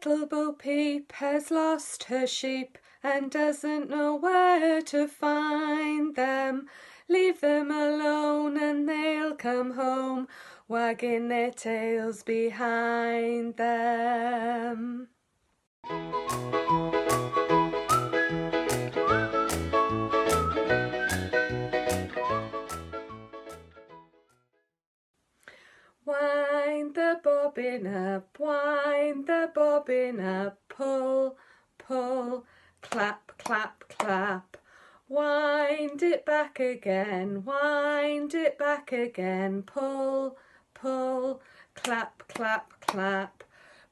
Little Bo Peep has lost her sheep and doesn't know where to find them. Leave them alone and they'll come home, wagging their tails behind them. Wind the bobbin up, wind the bobbin up, pull, pull, clap, clap, clap. Wind it back again, wind it back again, pull, pull, clap, clap, clap.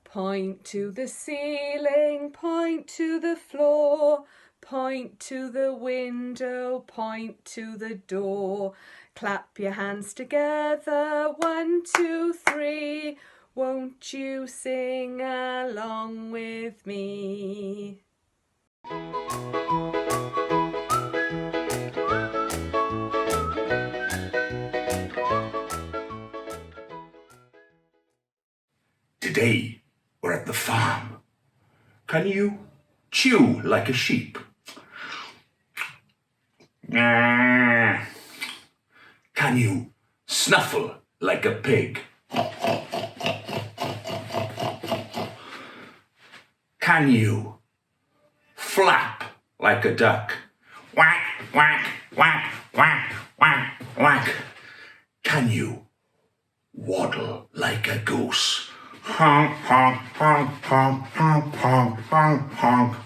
Point to the ceiling, point to the floor, point to the window, point to the door. Clap your hands together, 1, 2, 3. Won't you sing along with me? Today, we're at the farm. Can you chew like a sheep? Can you snuffle like a pig? Can you flap like a duck? Whack, whack, whack, whack, whack, whack. Can you waddle like a goose? Honk, honk, honk, honk, honk, honk, honk, honk.